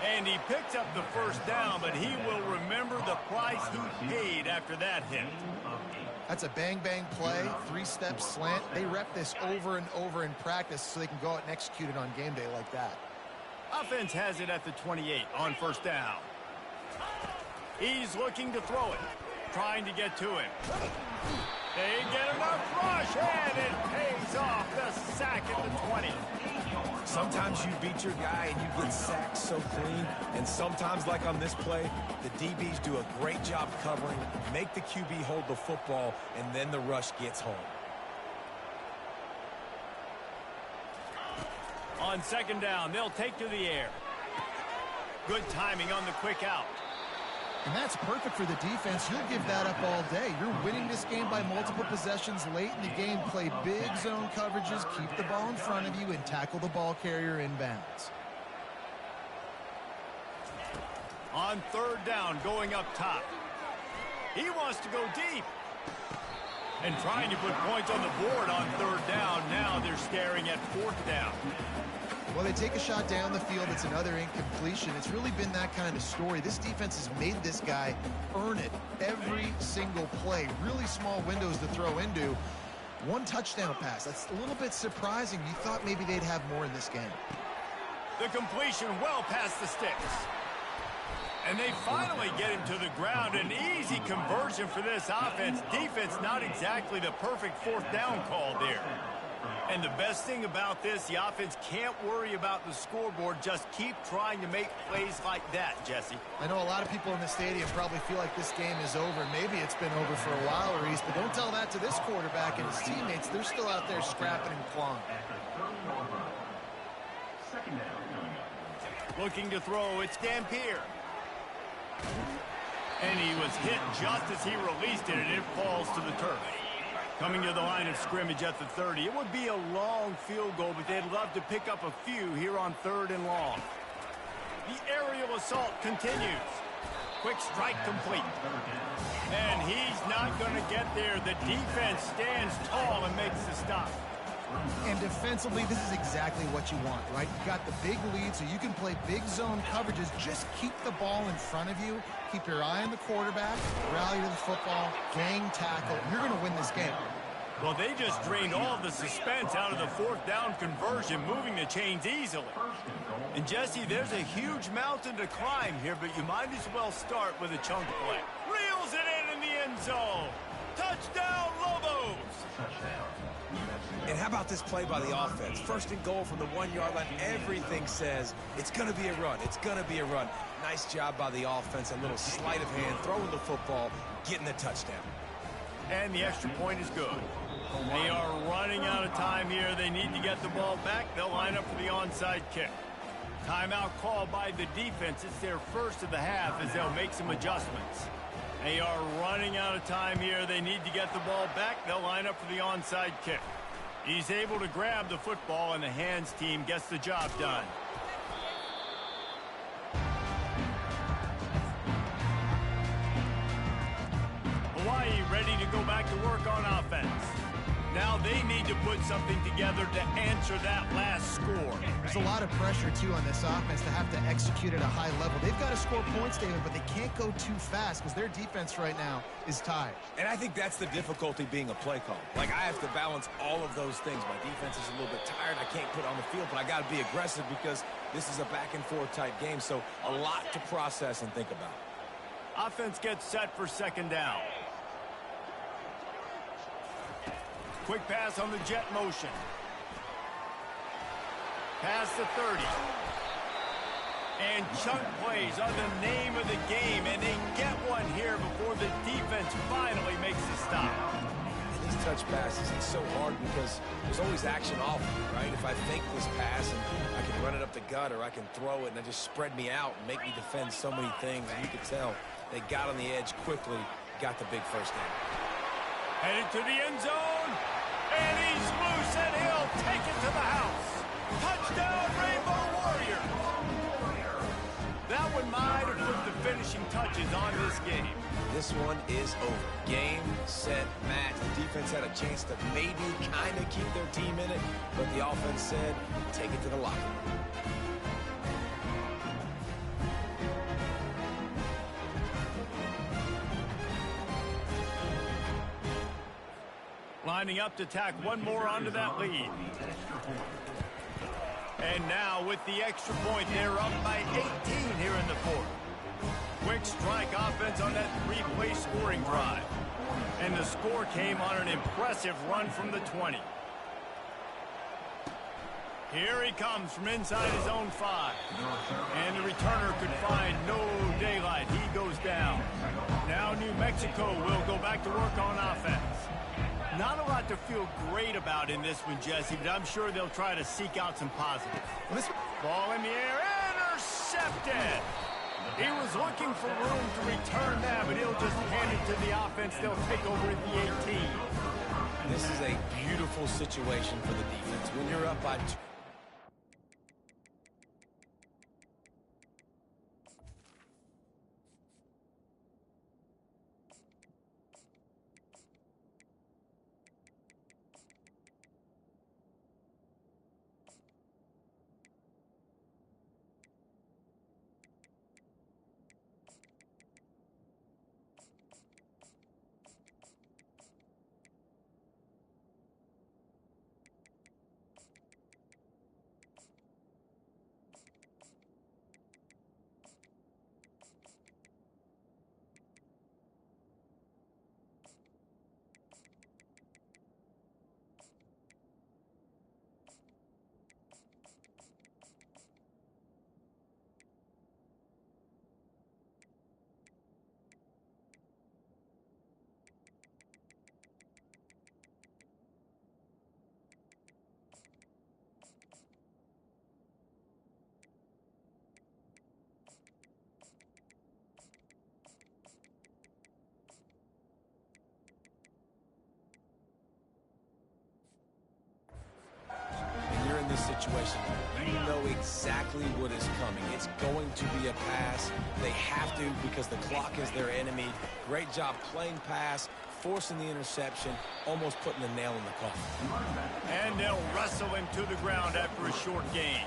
and he picks up the first down, but he will remember the price he paid after that hit. That's a bang-bang play, 3-step slant. They rep this over and over in practice so they can go out and execute it on game day like that. Offense has it at the 28 on 1st down. He's looking to throw it, trying to get to him. They get enough rush, and it pays off the sack at the 20. Sometimes you beat your guy and you get sacked so clean, and sometimes, like on this play, the DBs do a great job covering, make the QB hold the football, and then the rush gets home. On second down, they'll take to the air. Good timing on the quick out. And that's perfect for the defense. You'll give that up all day. You're winning this game by multiple possessions late in the game. Play big zone coverages, keep the ball in front of you, and tackle the ball carrier inbounds. On third down, going up top. He wants to go deep. And trying to put points on the board on third down. Now they're staring at fourth down. Well, they take a shot down the field. It's another incompletion. It's really been that kind of story. This defense has made this guy earn it every single play. Really small windows to throw into. One touchdown pass. That's a little bit surprising. You thought maybe they'd have more in this game. The completion well past the sticks. And they finally get him to the ground. An easy conversion for this offense. Defense, not exactly the perfect fourth down call there. And the best thing about this, the offense can't worry about the scoreboard. Just keep trying to make plays like that, Jesse. I know a lot of people in the stadium probably feel like this game is over. Maybe it's been over for a while, Reese, but don't tell that to this quarterback and his teammates. They're still out there scrapping and clawing. Looking to throw, it's Dampier. And he was hit just as he released it, and it falls to the turf. Coming to the line of scrimmage at the 30. It would be a long field goal, but they'd love to pick up a few here on third and long. The aerial assault continues. Quick strike complete. And he's not going to get there. The defense stands tall and makes the stop. And defensively, this is exactly what you want, right? You've got the big lead, so you can play big zone coverages. Just keep the ball in front of you. Keep your eye on the quarterback. Rally to the football. Gang tackle. You're going to win this game. Well, they just drained all the suspense out of the fourth down conversion, moving the chains easily. And, Jesse, there's a huge mountain to climb here, but you might as well start with a chunk play. Reels it in the end zone. Touchdown, Lobos! And how about this play by the offense? First and goal from the 1-yard line. Everything says it's going to be a run. It's going to be a run. Nice job by the offense. A little sleight of hand, throwing the football, getting the touchdown. And the extra point is good. They are running out of time here. They need to get the ball back. They'll line up for the onside kick. Timeout called by the defense. It's their first of the half as they'll make some adjustments. They are running out of time here. They need to get the ball back. They'll line up for the onside kick. He's able to grab the football, and the hands team gets the job done. Hawaii ready to go back to work on offense. Now they need to put something together to answer that last score. There's a lot of pressure, too, on this offense to have to execute at a high level. They've got to score points, David, but they can't go too fast because their defense right now is tired. And I think that's the difficulty being a play call. Like, I have to balance all of those things. My defense is a little bit tired. I can't put on the field, but I got to be aggressive because this is a back-and-forth type game, so a lot to process and think about. Offense gets set for second down. Quick pass on the jet motion. Past the 30. And chunk plays are the name of the game, and they get one here before the defense finally makes the stop. These touch passes, it's so hard because there's always action off of it, right? If I fake this pass and I can run it up the gut or I can throw it and it just spread me out and make me defend so many things, and you can tell they got on the edge quickly, got the big first down. Headed to the end zone. And he's loose, and he'll take it to the house. Touchdown, Rainbow Warriors. That one might have put the finishing touches on this game. This one is over. Game, set, match. The defense had a chance to maybe kind of keep their team in it, but the offense said, take it to the locker room. Lining up to tack one more onto that lead. And now with the extra point, they're up by 18 here in the fourth. Quick strike offense on that three-play scoring drive. And the score came on an impressive run from the 20. Here he comes from inside his own 5. And the returner could find no daylight. He goes down. Now New Mexico will go back to work on offense. Not a lot to feel great about in this one, Jesse, but I'm sure they'll try to seek out some positives. Ball in the air, intercepted! He was looking for room to return that, but he'll just hand it to the offense. They'll take over at the 18. This is a beautiful situation for the defense. When you're up by 2. Situation, you know exactly what is coming. It's going to be a pass. They have to because the clock is their enemy. Great job playing pass, forcing the interception, almost putting the nail in the coffin. And they'll wrestle him to the ground after a short gain.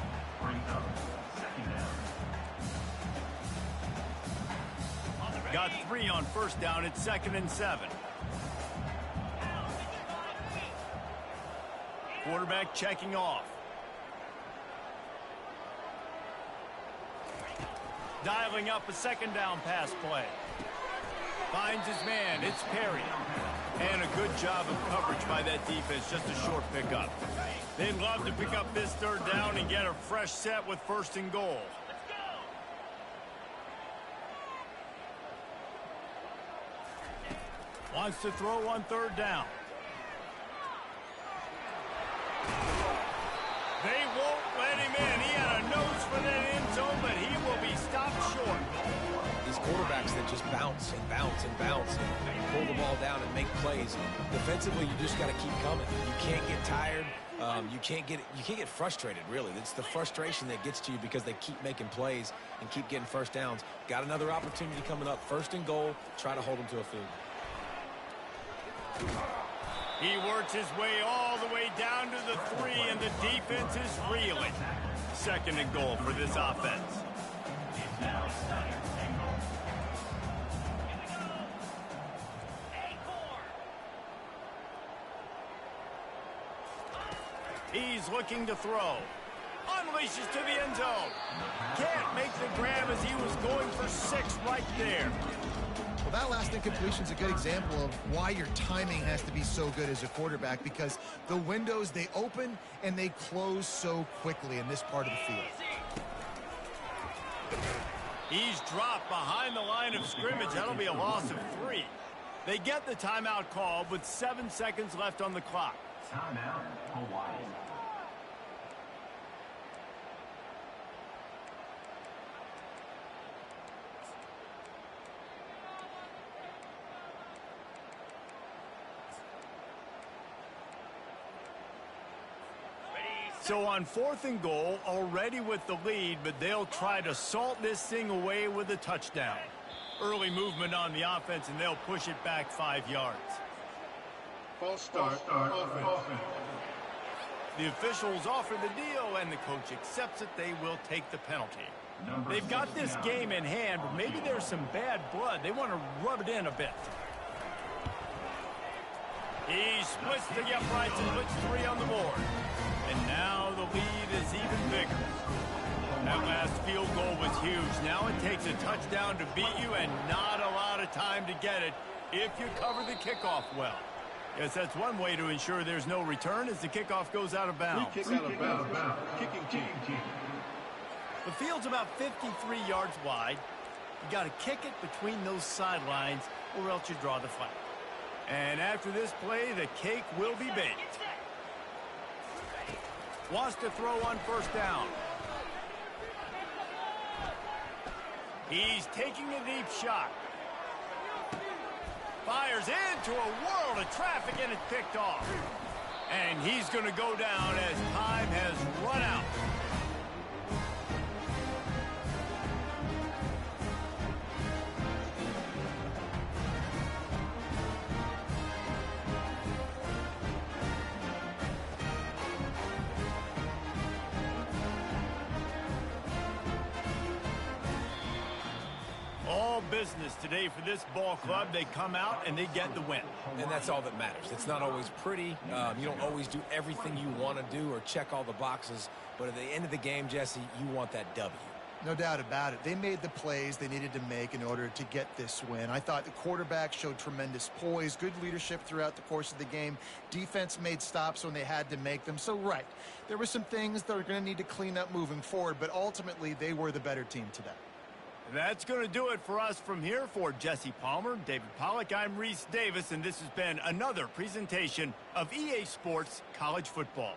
Got 3 on first down. It's 2nd and 7. Quarterback checking off. Dialing up a 2nd down pass play. Finds his man. It's Perry. And a good job of coverage by that defense. Just a short pickup. They'd love to pick up this 3rd down and get a fresh set with 1st and goal. Wants to throw on 3rd down. They won't let him in. He had a nose for that end zone, but he will be stopped short. These quarterbacks that just bounce and bounce and bounce and pull the ball down and make plays. Defensively, you just got to keep coming. You can't get tired. You can't get frustrated, really. It's the frustration that gets to you because they keep making plays and keep getting 1st downs. Got another opportunity coming up. 1st and goal. Try to hold them to a field. He works his way all the way down to the 3, and the defense is reeling. 2nd and goal for this offense. He's looking to throw. Unleashes to the end zone. Can't make the grab as he was going for 6 right there. Well, that last incompletion is a good example of why your timing has to be so good as a quarterback, because the windows, they open and they close so quickly in this part of the field. He's dropped behind the line of scrimmage. That'll be a loss of 3. They get the timeout call with 7 seconds left on the clock. Timeout, Hawaii. So on 4th and goal, already with the lead, but they'll try to salt this thing away with a touchdown. Early movement on the offense, and they'll push it back 5 yards. False start. Offense. The officials offer the deal, and the coach accepts it. They will take the penalty. They've got this game in hand, but maybe there's some bad blood. They want to rub it in a bit. He splits the uprights and puts 3 on the board. And now the lead is even bigger. That last field goal was huge. Now it takes a touchdown to beat you and not a lot of time to get it if you cover the kickoff well. Yes, that's one way to ensure there's no return as the kickoff goes out of bounds. Free kick out of bounds. Kicking team. The field's about 53 yards wide. You got to kick it between those sidelines or else you draw the flag. And after this play, the cake will be baked. Wants to throw on first down. He's taking a deep shot. Fires into a world of traffic and it's picked off. And he's going to go down as time has run out. All business today for this ball club. They come out and they get the win. And that's all that matters. It's not always pretty. You don't always do everything you want to do or check all the boxes. But at the end of the game, Jesse, you want that W. No doubt about it. They made the plays they needed to make in order to get this win. I thought the quarterback showed tremendous poise, good leadership throughout the course of the game. Defense made stops when they had to make them. So, right, there were some things that are going to need to clean up moving forward, but ultimately they were the better team today. That's going to do it for us from here. For Jesse Palmer, David Pollack, I'm Reese Davis, and this has been another presentation of EA Sports College Football.